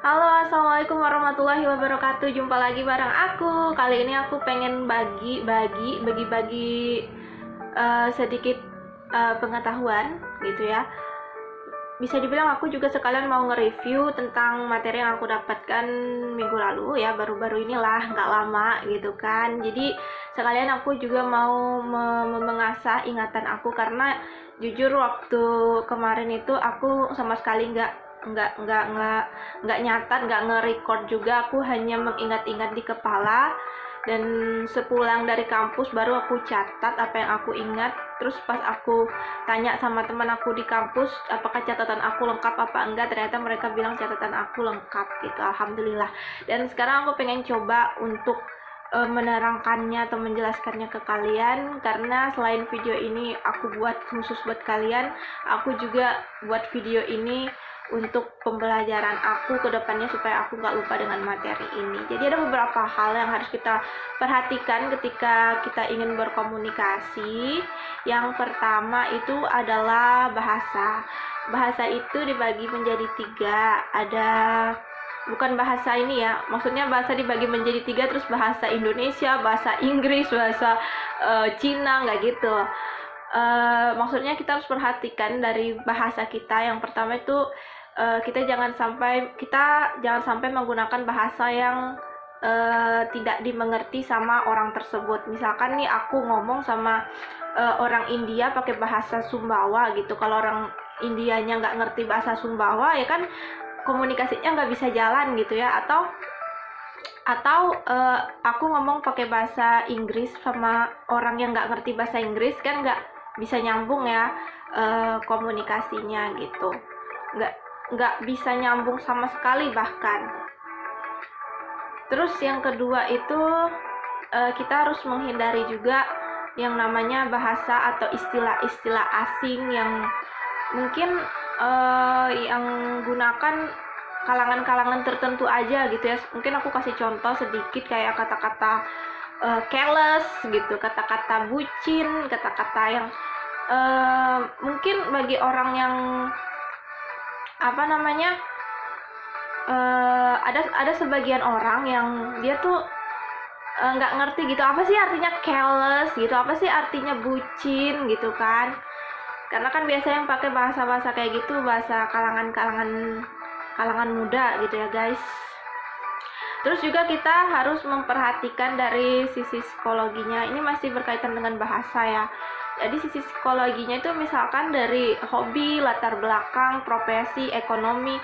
Halo, assalamualaikum warahmatullahi wabarakatuh. Jumpa lagi bareng aku. Kali ini aku pengen bagi-bagi sedikit pengetahuan gitu ya. Bisa dibilang aku juga sekalian mau nge-review tentang materi yang aku dapatkan minggu lalu ya, baru-baru inilah, nggak lama gitu kan. Jadi sekalian aku juga mau mengasah ingatan aku karena jujur waktu kemarin itu aku sama sekali nggak nyatat, nggak nge-record juga. Aku hanya mengingat-ingat di kepala, dan sepulang dari kampus baru aku catat apa yang aku ingat. Terus pas aku tanya sama teman aku di kampus apakah catatan aku lengkap apa enggak, ternyata mereka bilang catatan aku lengkap gitu, alhamdulillah. Dan sekarang aku pengen coba untuk menerangkannya atau menjelaskannya ke kalian, karena selain video ini aku buat khusus buat kalian, aku juga buat video ini untuk pembelajaran aku ke depannya supaya aku nggak lupa dengan materi ini. Jadi ada beberapa hal yang harus kita perhatikan ketika kita ingin berkomunikasi. Yang pertama itu adalah bahasa. Bahasa itu dibagi menjadi tiga. Ada, bukan bahasa ini ya, maksudnya bahasa dibagi menjadi tiga, terus bahasa Indonesia, bahasa Inggris, bahasa Cina, nggak gitu. Maksudnya kita harus perhatikan dari bahasa kita. Yang pertama itu kita jangan sampai menggunakan bahasa yang tidak dimengerti sama orang tersebut. Misalkan nih aku ngomong sama orang India pakai bahasa Sumbawa gitu, kalau orang Indianya nggak ngerti bahasa Sumbawa ya kan komunikasinya nggak bisa jalan gitu ya. Atau aku ngomong pakai bahasa Inggris sama orang yang nggak ngerti bahasa Inggris, kan nggak bisa nyambung ya komunikasinya gitu, nggak bisa nyambung sama sekali bahkan. Terus yang kedua itu kita harus menghindari juga yang namanya bahasa atau istilah-istilah asing yang mungkin yang gunakan kalangan-kalangan tertentu aja gitu ya. Mungkin aku kasih contoh sedikit, kayak kata-kata careless gitu, kata-kata bucin, kata-kata yang mungkin bagi orang yang ada sebagian orang yang dia tuh nggak ngerti gitu apa sih artinya careless gitu, apa sih artinya bucin gitu kan. Karena kan biasanya yang pakai bahasa-bahasa kayak gitu bahasa kalangan muda gitu ya guys. Terus juga kita harus memperhatikan dari sisi psikologinya. Ini masih berkaitan dengan bahasa ya. Jadi sisi psikologinya itu misalkan dari hobi, latar belakang, profesi, ekonomi,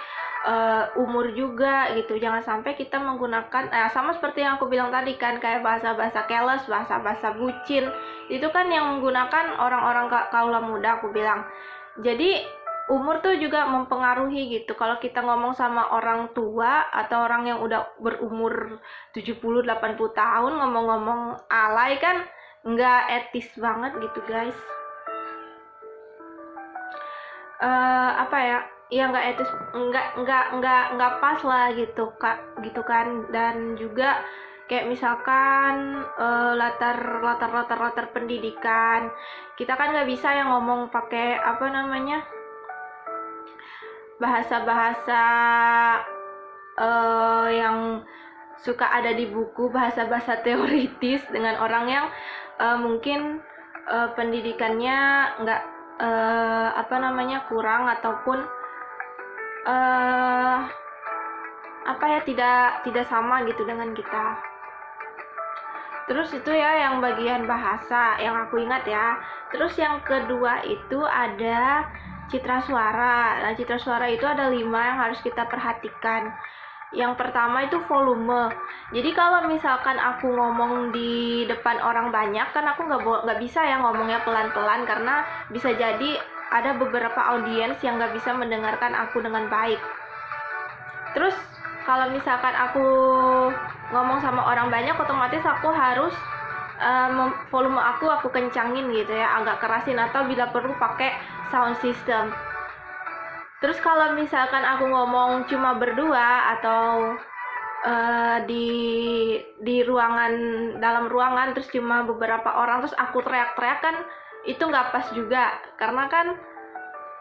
umur juga gitu. Jangan sampai kita menggunakan sama seperti yang aku bilang tadi kan, kayak bahasa-bahasa careless, bahasa-bahasa bucin. Itu kan yang menggunakan orang-orang kaula muda aku bilang. Jadi umur tuh juga mempengaruhi gitu. Kalau kita ngomong sama orang tua atau orang yang udah berumur 70-80 tahun ngomong-ngomong alay kan nggak etis banget gitu guys. Ya nggak etis, nggak pas lah gitu kak, gitu kan. Dan juga kayak misalkan latar pendidikan, kita kan nggak bisa yang ngomong pakai bahasa-bahasa yang suka ada di buku, bahasa-bahasa teoritis dengan orang yang mungkin pendidikannya nggak kurang, ataupun tidak sama gitu dengan kita. Terus itu ya yang bagian bahasa yang aku ingat ya. Terus yang kedua itu ada citra suara. Nah, citra suara itu ada 5 yang harus kita perhatikan. Yang pertama itu volume. Jadi kalau misalkan aku ngomong di depan orang banyak kan aku nggak bisa ya ngomongnya pelan-pelan, karena bisa jadi ada beberapa audiens yang nggak bisa mendengarkan aku dengan baik. Terus kalau misalkan aku ngomong sama orang banyak, otomatis aku harus volume aku kencangin gitu ya, agak kerasin, atau bila perlu pakai sound system. Terus kalau misalkan aku ngomong cuma berdua atau di ruangan, dalam ruangan, terus cuma beberapa orang, terus aku teriak-teriak kan itu nggak pas juga, karena kan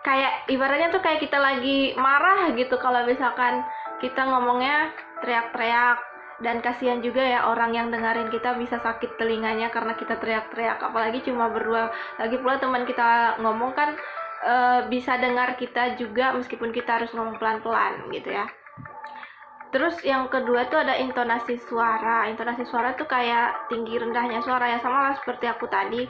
kayak ibaratnya tuh kayak kita lagi marah gitu. Kalau misalkan kita ngomongnya teriak-teriak, dan kasihan juga ya orang yang dengerin kita bisa sakit telinganya karena kita teriak-teriak, apalagi cuma berdua. Lagi pula teman kita ngomong kan bisa dengar kita juga meskipun kita harus ngomong pelan-pelan gitu ya. Terus yang kedua tuh ada intonasi suara. Intonasi suara tuh kayak tinggi rendahnya suara, ya sama lah seperti aku tadi.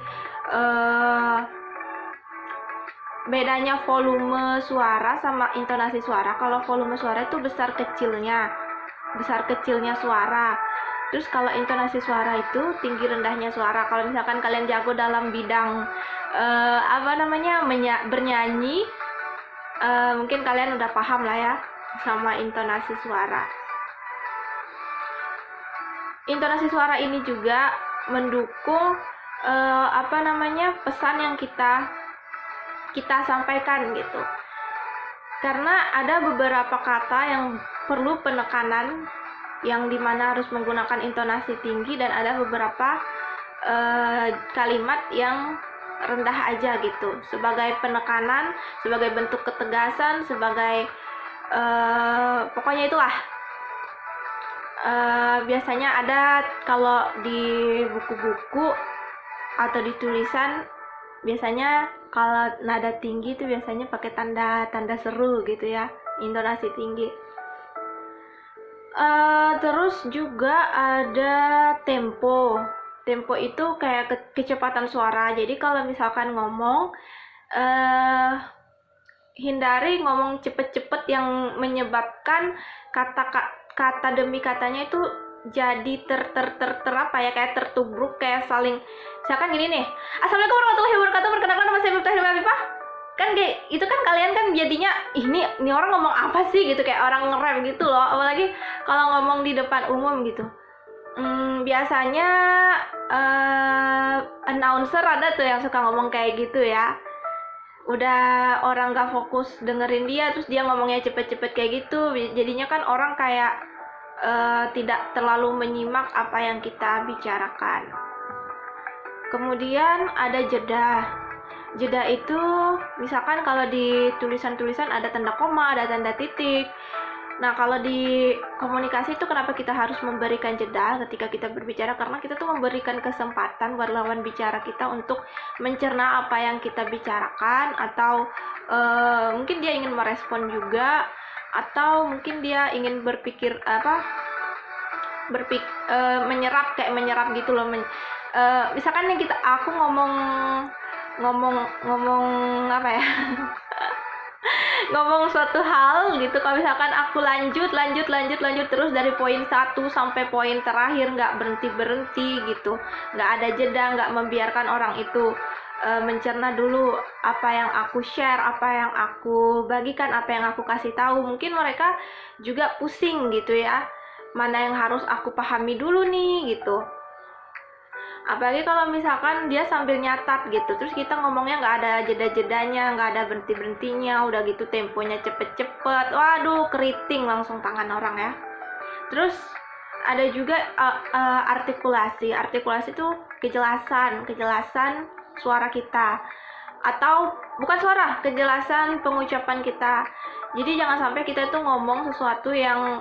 Bedanya volume suara sama intonasi suara. Kalau volume suara itu besar kecilnya suara. Terus kalau intonasi suara itu tinggi rendahnya suara. Kalau misalkan kalian jago dalam bidang bernyanyi, mungkin kalian udah paham lah ya sama intonasi suara. Intonasi suara ini juga mendukung pesan yang kita sampaikan gitu. Karena ada beberapa kata yang perlu penekanan, yang dimana harus menggunakan intonasi tinggi, dan ada beberapa kalimat yang rendah aja gitu, sebagai penekanan, sebagai bentuk ketegasan, sebagai pokoknya itulah. Biasanya ada kalau di buku-buku atau di tulisan, biasanya kalau nada tinggi itu biasanya pakai tanda seru gitu ya, intonasi tinggi. Terus juga ada tempo. Tempo itu kayak kecepatan suara. Jadi kalau misalkan ngomong, hindari ngomong cepet-cepet yang menyebabkan kata demi katanya itu jadi kayak tertubruk, kayak saling. Misalkan gini nih, Assalamualaikum warahmatullahi wabarakatuh, perkenalkan nama saya Miftah Hilmi Afifah. Kan kayak itu kan kalian kan jadinya ini orang ngomong apa sih gitu, kayak orang nge-rap gitu loh, apalagi kalau ngomong di depan umum gitu. Biasanya announcer ada tuh yang suka ngomong kayak gitu ya. Udah orang gak fokus dengerin dia, terus dia ngomongnya cepet-cepet kayak gitu, jadinya kan orang kayak tidak terlalu menyimak apa yang kita bicarakan. Kemudian ada jeda. Jeda itu misalkan kalau di tulisan-tulisan ada tanda koma, ada tanda titik. Nah, kalau di komunikasi itu kenapa kita harus memberikan jeda ketika kita berbicara? Karena kita tuh memberikan kesempatan buat lawan bicara kita untuk mencerna apa yang kita bicarakan, atau mungkin dia ingin merespon juga, atau mungkin dia ingin menyerap gitu loh. Misalkan nih aku ngomong apa ya? Ngomong suatu hal gitu, kalau misalkan aku lanjut terus dari poin 1 sampai poin terakhir, nggak berhenti gitu, nggak ada jeda, nggak membiarkan orang itu mencerna dulu apa yang aku share, apa yang aku bagikan, apa yang aku kasih tahu. Mungkin mereka juga pusing gitu ya, mana yang harus aku pahami dulu nih gitu. Apalagi kalau misalkan dia sambil nyatat gitu, terus kita ngomongnya nggak ada jeda-jedanya, nggak ada berhenti-berhentinya, udah gitu temponya cepet-cepet, waduh keriting langsung tangan orang ya. Terus ada juga artikulasi. Artikulasi itu kejelasan suara kita, atau bukan suara, kejelasan pengucapan kita. Jadi jangan sampai kita tuh ngomong sesuatu yang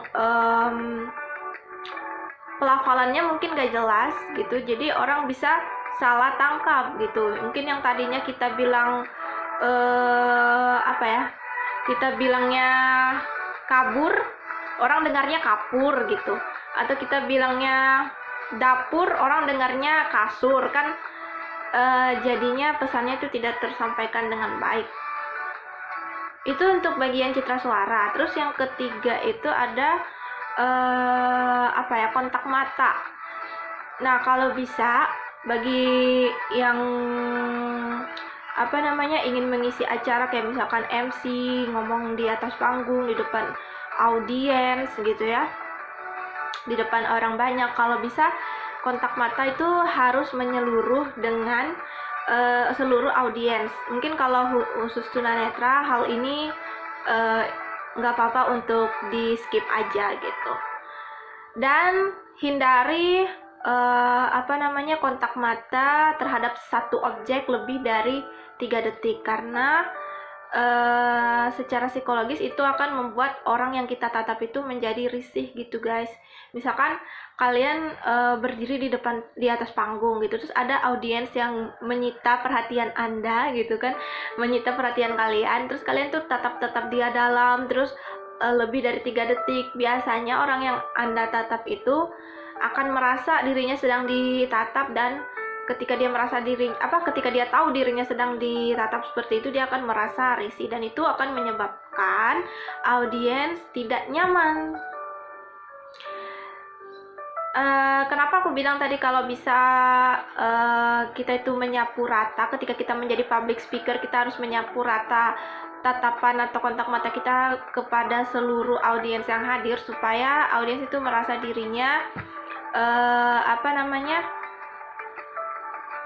pelafalannya mungkin gak jelas gitu, jadi orang bisa salah tangkap gitu. Mungkin yang tadinya kita bilang kita bilangnya kabur, orang dengarnya kapur gitu, atau kita bilangnya dapur, orang dengarnya kasur kan. Jadinya pesannya itu tidak tersampaikan dengan baik. Itu untuk bagian citra suara. Terus yang ketiga itu ada kontak mata. Nah, kalau bisa bagi yang ingin mengisi acara kayak misalkan MC, ngomong di atas panggung, di depan audiens gitu ya, di depan orang banyak, kalau bisa kontak mata itu harus menyeluruh dengan seluruh audiens. Mungkin kalau khusus tunanetra hal ini nggak apa-apa untuk di skip aja gitu. Dan hindari kontak mata terhadap satu objek lebih dari 3 detik, karena secara psikologis itu akan membuat orang yang kita tatap itu menjadi risih gitu guys. Misalkan kalian berdiri di atas panggung gitu, terus ada audiens yang menyita perhatian Anda gitu kan, menyita perhatian kalian, terus kalian tuh tatap dia dalam, terus lebih dari 3 detik. Biasanya orang yang Anda tatap itu akan merasa dirinya sedang ditatap, dan ketika dia tahu dirinya sedang ditatap seperti itu, dia akan merasa risih, dan itu akan menyebabkan audiens tidak nyaman. Kenapa aku bilang tadi kalau bisa kita itu menyapu rata, ketika kita menjadi public speaker kita harus menyapu rata tatapan atau kontak mata kita kepada seluruh audiens yang hadir, supaya audiens itu merasa dirinya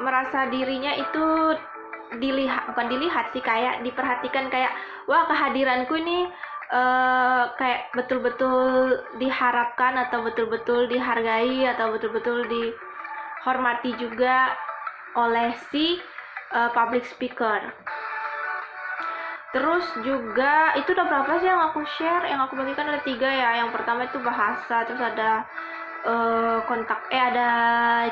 merasa dirinya itu bukan dilihat sih, kayak diperhatikan, kayak wah kehadiranku ini kayak betul-betul diharapkan, atau betul-betul dihargai, atau betul-betul dihormati juga oleh si public speaker. Terus juga itu udah berapa sih yang aku share? Yang aku bagikan ada 3 ya. Yang pertama itu bahasa, terus ada ada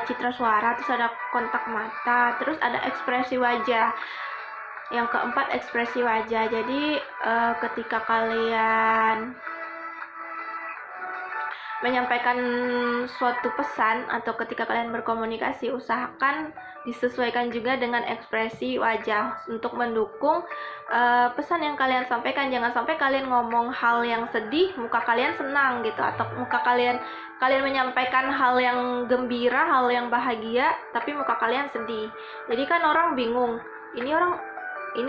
citra suara, terus ada kontak mata, terus ada ekspresi wajah. Yang keempat ekspresi wajah. Jadi ketika kalian menyampaikan suatu pesan atau ketika kalian berkomunikasi, usahakan disesuaikan juga dengan ekspresi wajah untuk mendukung pesan yang kalian sampaikan. Jangan sampai kalian ngomong hal yang sedih, muka kalian senang gitu, atau muka kalian menyampaikan hal yang gembira, hal yang bahagia, tapi muka kalian sedih. Jadi kan orang bingung, ini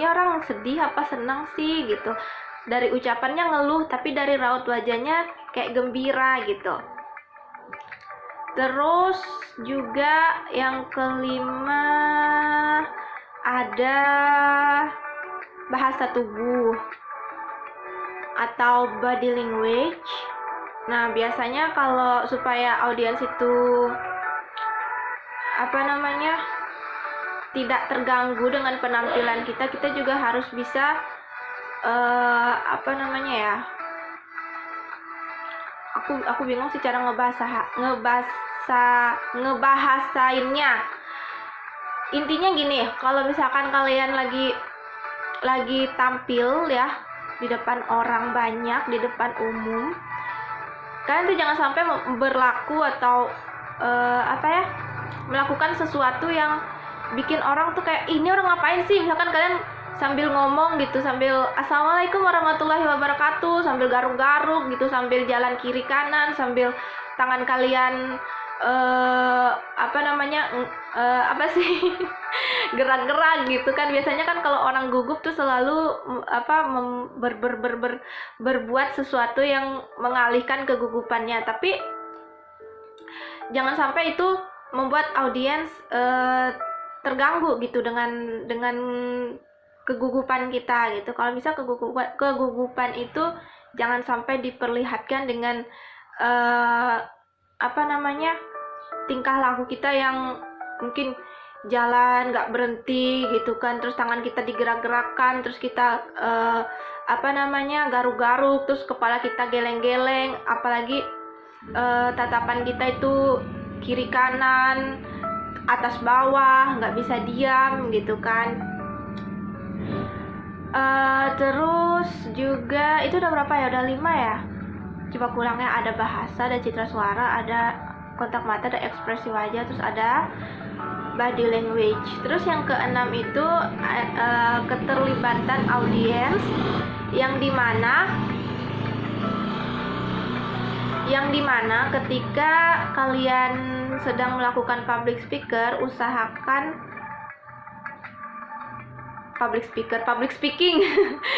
orang sedih apa senang sih gitu. Dari ucapannya ngeluh, tapi dari raut wajahnya kayak gembira gitu. Terus juga yang kelima ada bahasa tubuh atau body language. Nah, biasanya kalau supaya audiens itu tidak terganggu dengan penampilan kita juga harus bisa aku bingung sih cara ngebahasainnya. Intinya gini, kalau misalkan kalian lagi tampil ya di depan orang banyak, di depan umum, kalian tuh jangan sampai berlaku atau melakukan sesuatu yang bikin orang tuh kayak, ini orang ngapain sih. Misalkan kalian sambil ngomong gitu, sambil assalamualaikum warahmatullahi wabarakatuh, sambil garuk-garuk gitu, sambil jalan kiri kanan, sambil tangan kalian gerak-gerak gitu kan. Biasanya kan kalau orang gugup tuh selalu berbuat sesuatu yang mengalihkan kegugupannya, tapi jangan sampai itu membuat audiens terganggu gitu dengan kegugupan kita gitu. Kalau bisa kegugupan itu jangan sampai diperlihatkan dengan tingkah laku kita yang mungkin jalan nggak berhenti gitu kan, terus tangan kita digerak-gerakkan, terus kita garuk-garuk, terus kepala kita geleng-geleng, apalagi tatapan kita itu kiri kanan, atas bawah, nggak bisa diam gitu kan. Terus juga itu udah berapa ya? Udah 5 ya. Coba kulangnya, ada bahasa, ada citra suara, ada kontak mata, ada ekspresi wajah, terus ada body language. Terus yang keenam itu keterlibatan audiens, yang dimana ketika kalian sedang melakukan public speaking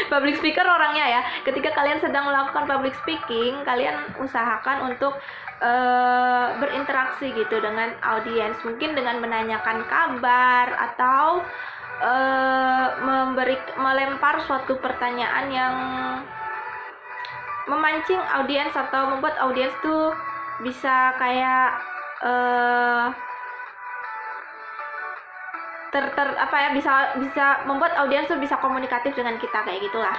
public speaker orangnya ya. Ketika kalian sedang melakukan public speaking, kalian usahakan untuk berinteraksi gitu dengan audiens, mungkin dengan menanyakan kabar atau melempar suatu pertanyaan yang memancing audiens atau membuat audiens tuh bisa kayak apa ya, bisa membuat audiens tuh bisa komunikatif dengan kita kayak gitulah.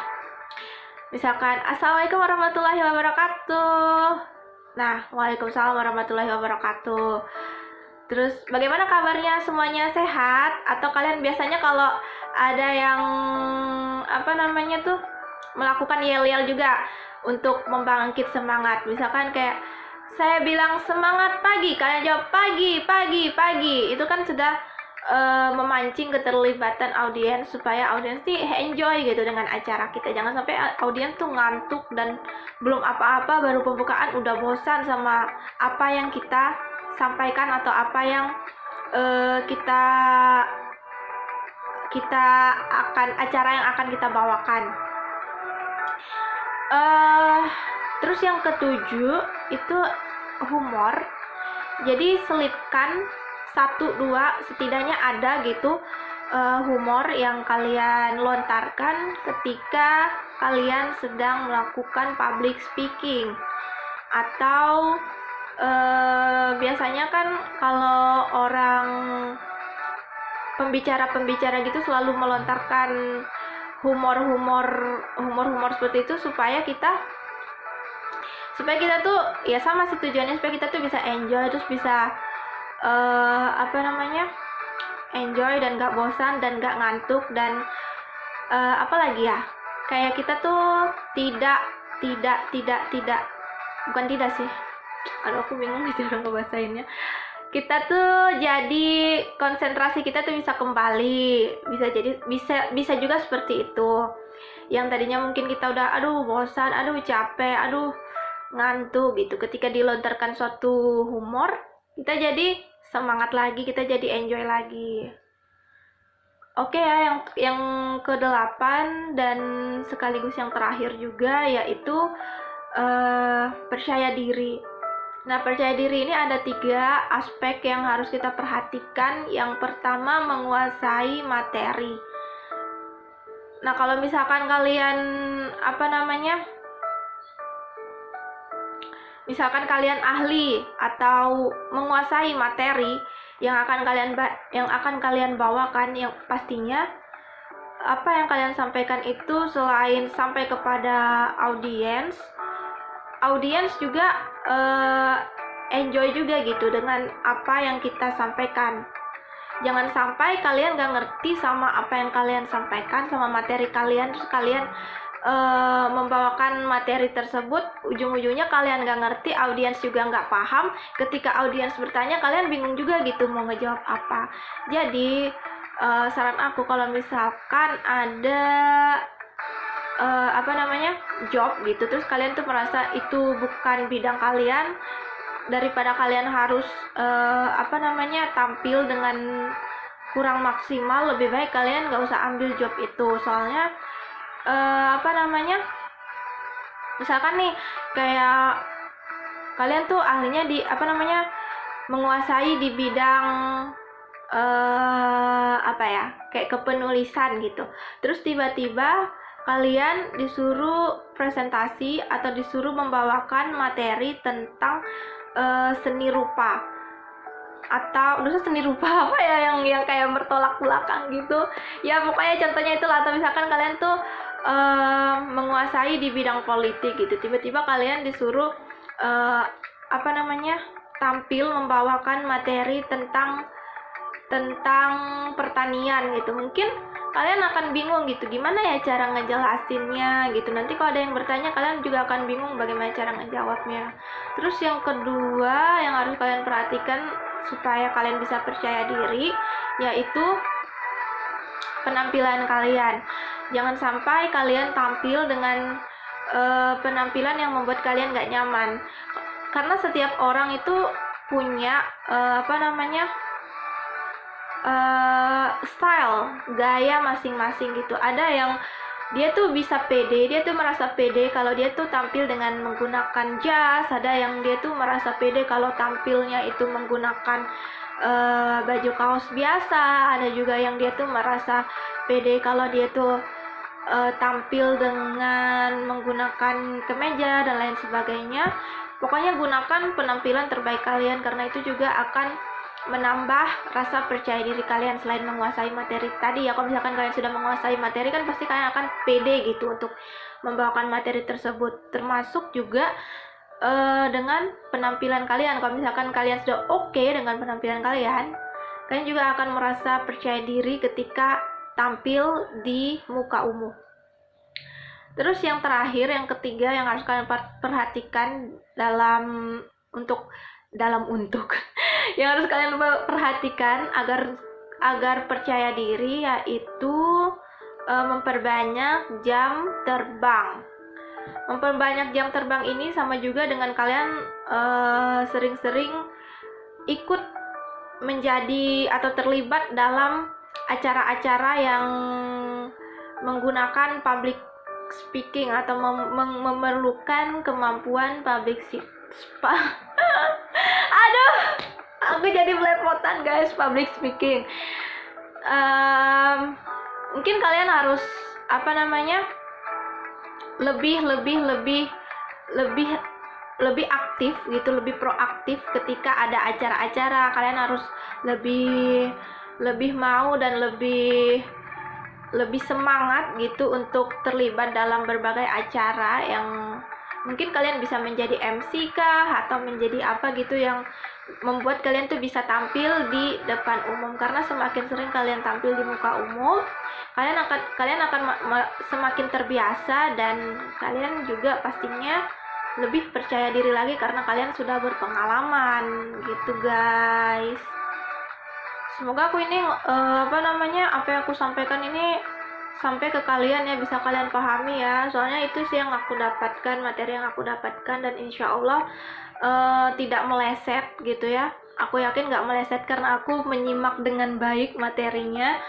Misalkan assalamualaikum warahmatullahi wabarakatuh. Nah, waalaikumsalam warahmatullahi wabarakatuh. Terus bagaimana kabarnya, semuanya sehat? Atau kalian biasanya kalau ada yang apa namanya tuh melakukan yel-yel juga untuk membangkit semangat. Misalkan kayak saya bilang semangat pagi, kalian jawab pagi, pagi, pagi. Itu kan sudah memancing keterlibatan audiens supaya audiens sih enjoy gitu dengan acara kita. Jangan sampai audiens tuh ngantuk dan belum apa-apa baru pembukaan udah bosan sama apa yang kita sampaikan atau apa yang kita akan acara yang akan kita bawakan. Terus yang ketujuh itu humor. Jadi selipkan 1-2 setidaknya ada gitu humor yang kalian lontarkan ketika kalian sedang melakukan public speaking. Atau biasanya kan kalau orang pembicara gitu selalu melontarkan humor seperti itu supaya kita tuh ya sama sih tujuannya, supaya kita tuh bisa enjoy, terus bisa enjoy dan gak bosan dan gak ngantuk dan apalagi ya, kayak kita tuh bukan tidak sih, aduh aku bingung nih cara ngebahasainnya. Kita tuh jadi konsentrasi kita tuh bisa kembali, bisa juga seperti itu. Yang tadinya mungkin kita udah aduh bosan, aduh capek, aduh ngantuk gitu, ketika dilontarkan suatu humor kita jadi semangat lagi, kita jadi enjoy lagi. Oke ya, yang ke-8 dan sekaligus yang terakhir juga yaitu percaya diri. Nah, percaya diri ini ada 3 aspek yang harus kita perhatikan. Yang pertama, menguasai materi. Nah, kalau misalkan kalian misalkan kalian ahli atau menguasai materi yang akan kalian bawakan, yang pastinya apa yang kalian sampaikan itu selain sampai kepada audiens juga enjoy juga gitu dengan apa yang kita sampaikan. Jangan sampai kalian gak ngerti sama apa yang kalian sampaikan, sama materi kalian, terus kalian membawakan materi tersebut, ujung-ujungnya kalian gak ngerti, audiens juga gak paham. Ketika audiens bertanya, kalian bingung juga gitu mau ngejawab apa. Jadi saran aku, kalau misalkan ada job gitu, terus kalian tuh merasa itu bukan bidang kalian, daripada kalian harus tampil dengan kurang maksimal, lebih baik kalian gak usah ambil job itu. Soalnya misalkan nih kayak kalian tuh ahlinya di menguasai di bidang kayak kepenulisan gitu, terus tiba-tiba kalian disuruh presentasi atau disuruh membawakan materi tentang seni rupa, atau seni rupa apa ya yang kayak bertolak belakang gitu ya, pokoknya contohnya itulah. Atau misalkan kalian tuh menguasai di bidang politik gitu, tiba-tiba kalian disuruh tampil membawakan materi tentang pertanian gitu. Mungkin kalian akan bingung gitu, gimana ya cara ngejelasinnya gitu. Nanti kalau ada yang bertanya, kalian juga akan bingung bagaimana cara ngejawabnya. Terus yang kedua yang harus kalian perhatikan supaya kalian bisa percaya diri, yaitu penampilan kalian. Jangan sampai kalian tampil dengan penampilan yang membuat kalian gak nyaman, karena setiap orang itu punya style, gaya masing-masing gitu. Ada yang dia tuh bisa pede, dia tuh merasa pede kalau dia tuh tampil dengan menggunakan jas. Ada yang dia tuh merasa pede kalau tampilnya itu menggunakan baju kaos biasa. Ada juga yang dia tuh merasa pede kalau dia tuh tampil dengan menggunakan kemeja dan lain sebagainya. Pokoknya gunakan penampilan terbaik kalian, karena itu juga akan menambah rasa percaya diri kalian selain menguasai materi tadi ya. Kalau misalkan kalian sudah menguasai materi kan pasti kalian akan pede gitu untuk membawakan materi tersebut, termasuk juga dengan penampilan kalian. Kalau misalkan kalian sudah oke dengan penampilan kalian juga akan merasa percaya diri ketika tampil di muka umum. Terus yang terakhir, yang ketiga yang harus kalian perhatikan yang harus kalian perhatikan agar percaya diri, yaitu memperbanyak jam terbang. Memperbanyak jam terbang ini sama juga dengan kalian sering-sering ikut menjadi atau terlibat dalam acara-acara yang menggunakan public speaking atau memerlukan kemampuan public aduh, aku jadi belepotan guys, public speaking. Mungkin kalian harus lebih aktif gitu, lebih proaktif ketika ada acara-acara. Kalian harus lebih mau dan lebih semangat gitu untuk terlibat dalam berbagai acara yang mungkin kalian bisa menjadi MC kah atau menjadi apa gitu yang membuat kalian tuh bisa tampil di depan umum. Karena semakin sering kalian tampil di muka umum, kalian akan semakin terbiasa dan kalian juga pastinya lebih percaya diri lagi karena kalian sudah berpengalaman gitu guys. Semoga aku ini apa yang aku sampaikan ini sampai ke kalian ya, bisa kalian pahami ya. Soalnya itu sih yang aku dapatkan, materi yang aku dapatkan, dan insya Allah tidak meleset gitu ya. Aku yakin gak meleset karena aku menyimak dengan baik materinya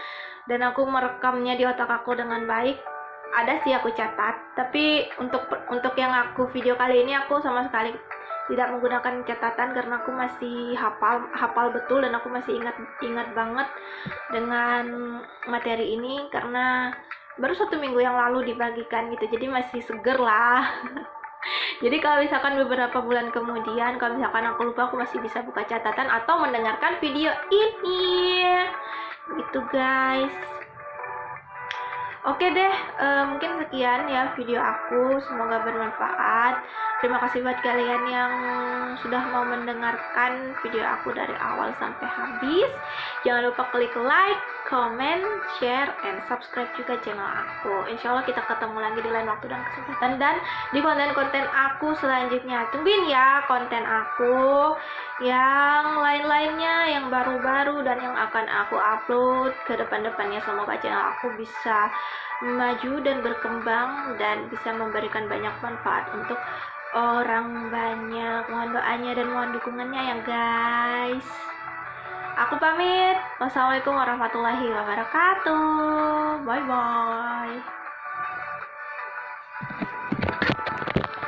dan aku merekamnya di otak aku dengan baik. Ada sih aku catat, tapi untuk yang aku video kali ini aku sama sekali tidak menggunakan catatan karena aku masih hafal betul dan aku masih ingat banget dengan materi ini karena baru 1 minggu yang lalu dibagikan gitu, jadi masih seger lah. Jadi kalau misalkan beberapa bulan kemudian, kalau misalkan aku lupa, aku masih bisa buka catatan atau mendengarkan video ini gitu guys. Oke deh, mungkin sekian ya video aku, semoga bermanfaat. Terima kasih buat kalian yang sudah mau mendengarkan video aku dari awal sampai habis. Jangan lupa klik like, comment, share, and subscribe juga channel aku. Insya Allah kita ketemu lagi di lain waktu dan kesempatan dan di konten-konten aku selanjutnya. Tungguin ya konten aku yang lain-lainnya, yang baru-baru dan yang akan aku upload ke depan-depannya. Semoga channel aku bisa maju dan berkembang dan bisa memberikan banyak manfaat untuk orang banyak. Mohon doanya dan mohon dukungannya ya guys. Aku pamit. Wassalamualaikum warahmatullahi wabarakatuh. Bye bye.